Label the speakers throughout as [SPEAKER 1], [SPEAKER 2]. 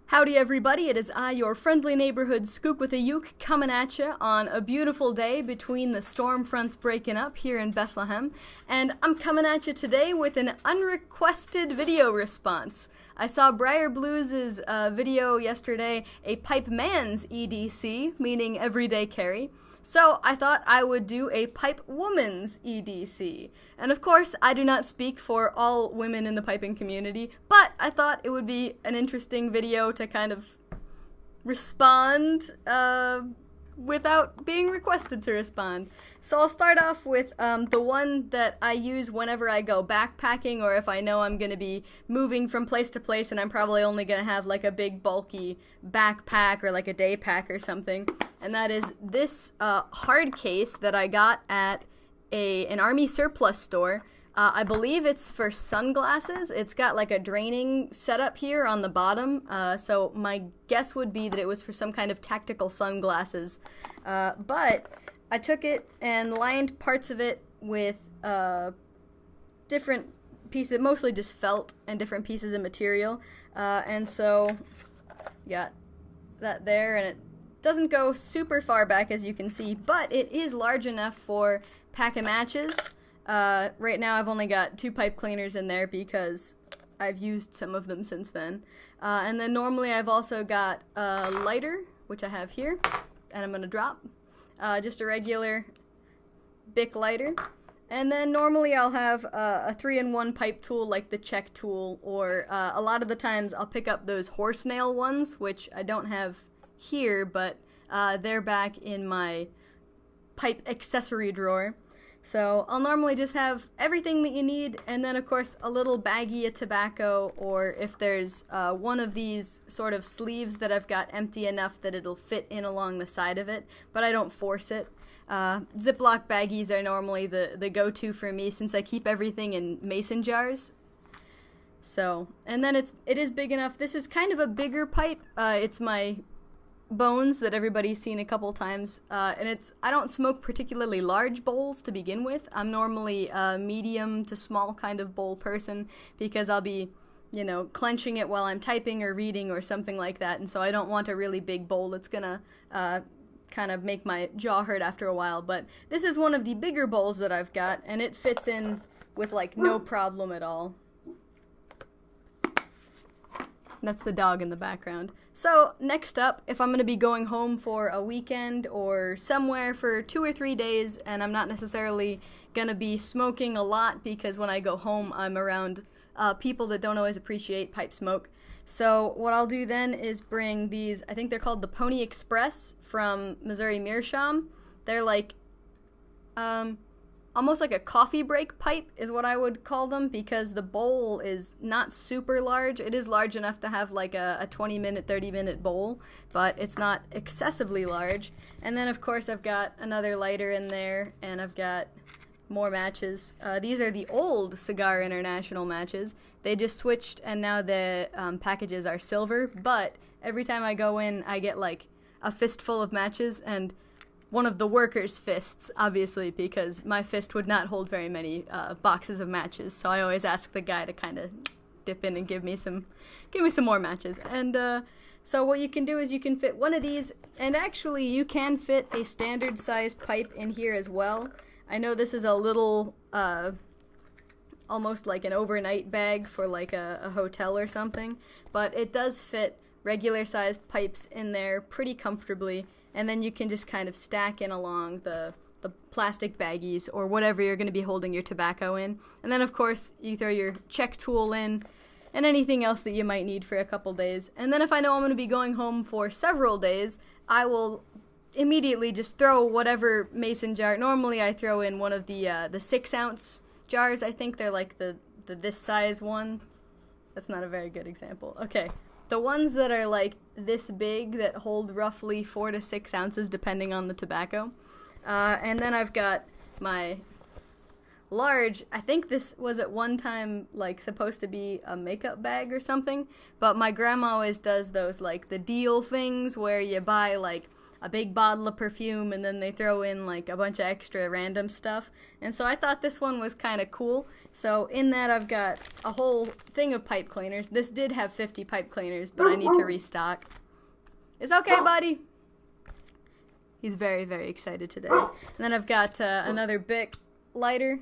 [SPEAKER 1] Howdy everybody, it is I, your friendly neighborhood skook with a uke, coming at you on a beautiful day between the storm fronts breaking up here in Bethlehem, and I'm coming at you today with an unrequested video response. I saw Briar Blues' video yesterday, a pipe man's EDC, meaning everyday carry. So I thought I would do a pipe woman's EDC. And of course, I do not speak for all women in the piping community, but I thought it would be an interesting video to kind of respond without being requested to respond. So I'll start off with the one that I use whenever I go backpacking, or if I know I'm going to be moving from place to place and I'm probably only going to have like a big bulky backpack or like a day pack or something. And that is this hard case that I got at an army surplus store. I believe it's for sunglasses. It's got like a draining setup here on the bottom, so my guess would be that it was for some kind of tactical sunglasses. But I took it and lined parts of it with different pieces, mostly just felt and different pieces of material. And so, got that there, and it doesn't go super far back as you can see, but it is large enough for pack of matches. Right now I've only got 2 pipe cleaners in there because I've used some of them since then. And then normally I've also got a lighter, which I have here, and I'm going to drop. Just a regular Bic lighter. And then normally I'll have a 3-in-1 pipe tool like the check tool, or a lot of the times I'll pick up those horse nail ones, which I don't have here, but they're back in my pipe accessory drawer. So I'll normally just have everything that you need, and then of course a little baggie of tobacco, or if there's one of these sort of sleeves that I've got empty enough that it'll fit in along the side of it, but I don't force it. Ziploc baggies are normally the go-to for me since I keep everything in mason jars. So, and then it is big enough. This is kind of a bigger pipe. It's my bones that everybody's seen a couple times, and I don't smoke particularly large bowls to begin with. I'm normally a medium to small kind of bowl person because I'll be, clenching it while I'm typing or reading or something like that, and so I don't want a really big bowl that's gonna kind of make my jaw hurt after a while. But this is one of the bigger bowls that I've got, and it fits in with like no problem at all. That's the dog in the background. So, next up, if I'm going to be going home for a weekend or somewhere for 2 or 3 days, and I'm not necessarily going to be smoking a lot because when I go home I'm around people that don't always appreciate pipe smoke. So, what I'll do then is bring these, I think they're called the Pony Express from Missouri Meerschaum. They're like, almost like a coffee break pipe is what I would call them, because the bowl is not super large. It is large enough to have like a 20-minute, 30-minute bowl, but it's not excessively large. And then of course I've got another lighter in there, and I've got more matches. These are the old Cigar International matches. They just switched and now the packages are silver, but every time I go in I get like a fistful of matches, and one of the workers' fists, obviously, because my fist would not hold very many boxes of matches, so I always ask the guy to kind of dip in and give me some more matches. And so what you can do is you can fit one of these, and actually you can fit a standard size pipe in here as well. I know this is a little, almost like an overnight bag for like a hotel or something, but it does fit regular sized pipes in there pretty comfortably. And then you can just kind of stack in along the plastic baggies or whatever you're going to be holding your tobacco in. And then, of course, you throw your check tool in and anything else that you might need for a couple days. And then if I know I'm going to be going home for several days, I will immediately just throw whatever mason jar. Normally I throw in one of the 6-ounce jars. I think they're like the this size one. That's not a very good example. Okay. The ones that are like this big that hold roughly 4 to 6 ounces depending on the tobacco. And then I've got my large, I think this was at one time like supposed to be a makeup bag or something, but my grandma always does those like the deal things where you buy like a big bottle of perfume, and then they throw in like a bunch of extra random stuff. And so I thought this one was kind of cool. So in that I've got a whole thing of pipe cleaners. This did have 50 pipe cleaners, but I need to restock. It's okay, buddy. He's very, very excited today. And then I've got another Bic lighter.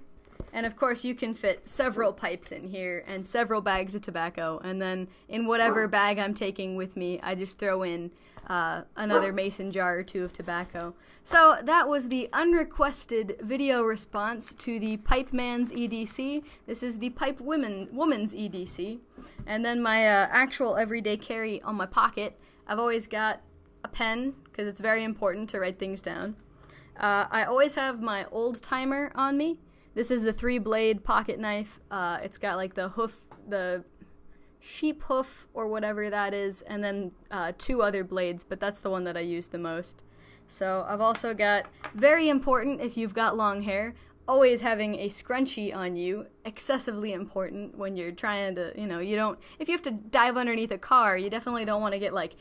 [SPEAKER 1] And of course you can fit several pipes in here and several bags of tobacco. And then in whatever bag I'm taking with me, I just throw in another mason jar or two of tobacco. So that was the unrequested video response to the Pipe Man's EDC. This is the Pipe Woman's EDC. And then my actual everyday carry on my pocket, I've always got a pen, because it's very important to write things down. I always have my old timer on me. This is the 3-blade pocket knife. It's got like the hoof, the sheep hoof or whatever that is, and then 2 other blades, but that's the one that I use the most. So I've also got, very important if you've got long hair, always having a scrunchie on you, excessively important when you're trying to, you know, if you have to dive underneath a car, you definitely don't want to get like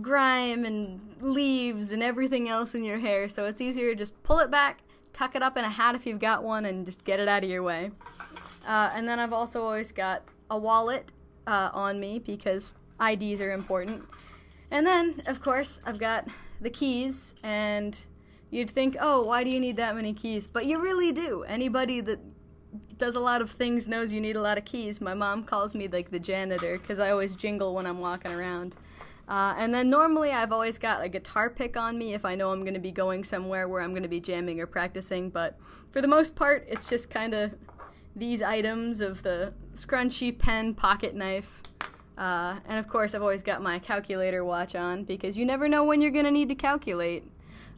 [SPEAKER 1] grime and leaves and everything else in your hair, so it's easier to just pull it back, tuck it up in a hat if you've got one, and just get it out of your way. And then I've also always got a wallet on me, because IDs are important. And then, of course, I've got the keys, and you'd think, oh, why do you need that many keys? But you really do. Anybody that does a lot of things knows you need a lot of keys. My mom calls me like the janitor, because I always jingle when I'm walking around. And then normally I've always got a guitar pick on me if I know I'm going to be going somewhere where I'm going to be jamming or practicing, but for the most part it's just kind of these items of the scrunchie, pen, pocket knife, and of course I've always got my calculator watch on, because you never know when you're going to need to calculate.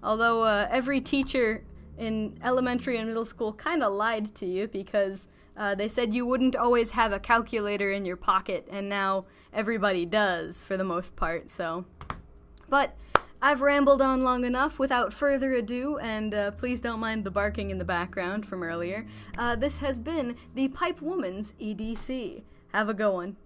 [SPEAKER 1] Although every teacher in elementary and middle school kind of lied to you, because they said you wouldn't always have a calculator in your pocket, and now everybody does for the most part, so. But I've rambled on long enough. Without further ado, and please don't mind the barking in the background from earlier, this has been the Pipe Woman's EDC. Have a good one.